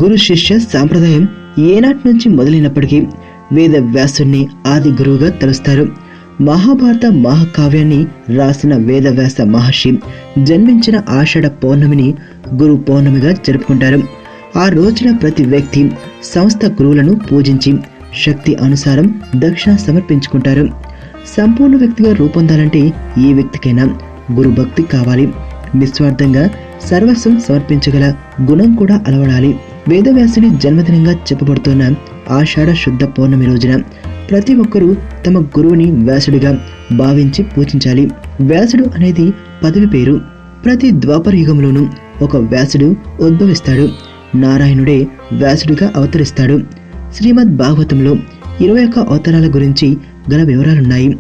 గురు శిష్య సాంప్రదాయం ఏనాటి నుంచి మొదలైనప్పటికీ వేద వ్యాసుని ఆది గురువుగా తలుస్తారు. మహాభారత మహాకావ్యాన్ని రాసిన వేదవ్యాస మహర్షి జన్మించిన ఆషాఢ పౌర్ణమిని గురు పౌర్ణమిగా జరుపుకుంటారు. ఆ రోజున ప్రతి వ్యక్తి సంస్థ గురువులను పూజించి శక్తి అనుసారం దక్షిణ సమర్పించుకుంటారు. సంపూర్ణ వ్యక్తిగా రూపొందాలంటే ఏ వ్యక్తికైనా గురు భక్తి కావాలి. నిస్వార్థంగా సర్వస్వం సమర్పించగల గుణం కూడా అలవడాలి. వేదవ్యాసుని జన్మదినంగా చెప్పబడుతున్న ఆషాఢ శుద్ధ పౌర్ణమి రోజున ప్రతి ఒక్కరూ తమ గురువుని వ్యాసుడిగా భావించి పూజించాలి. వ్యాసుడు అనేది పదవి పేరు. ప్రతి ద్వాపర యుగంలోనూ ఒక వ్యాసుడు ఉద్భవిస్తాడు. నారాయణుడే వ్యాసుడిగా అవతరిస్తాడు. శ్రీమద్ భాగవతంలో 21 అవతారాల గురించి గల వివరాలున్నాయి.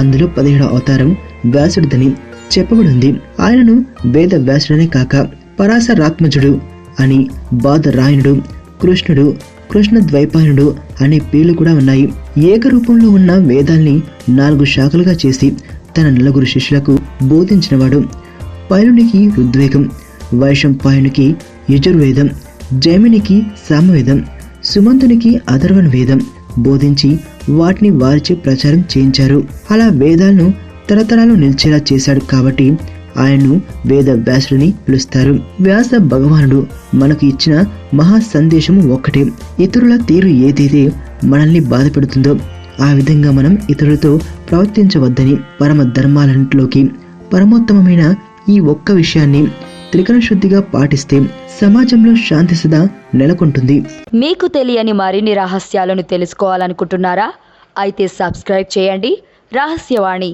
అందులో 17వ అవతారం వ్యాసుడిదని చెప్పబడింది. ఆయనను వేద వ్యాసుడనే కాక పరాశరాత్మజుడు అని, బాదరాయణుడు, కృష్ణుడు, కృష్ణ ద్వైపాయనుడు అనే పేర్లు కూడా ఉన్నాయి. ఏకరూపంలో ఉన్న వేదాల్ని 4 శాఖలుగా చేసి తన 4 శిష్యులకు బోధించినవాడు. పైలునికి ఋగ్వేదం, వైశంపాయనునికి యజుర్వేదం, జైమినికి సామవేదం, సుమంతునికి అథర్వణ వేదం బోధించి వాటిని వారిచే ప్రచారం చేయించారు. అలా వేదాలను తరతరాలు నిలిచేలా చేశాడు కాబట్టి ఆయన్ను వేద వ్యాసుడిని పిలుస్తారు. వ్యాస భగవానుడు మనకు ఇచ్చిన మహా సందేశం ఒక్కటే. ఇతరుల తీరు ఏదైతే మనల్ని బాధ పెడుతుందో ఆ విధంగా మనం ఇతరులతో ప్రవర్తించవద్దని, పరమ ధర్మాలన్నింటిలోకి పరమోత్తమమైన ఈ ఒక్క విషయాన్ని త్రికరణ శుద్ధిగా పాటిస్తే సమాజంలో శాంతి సదా నెలకొంటుంది. మీకు తెలియని మరిన్ని రహస్యాలను తెలుసుకోవాలనుకుంటున్నారా? అయితే సబ్స్క్రైబ్ చేయండి రహస్యవాణి.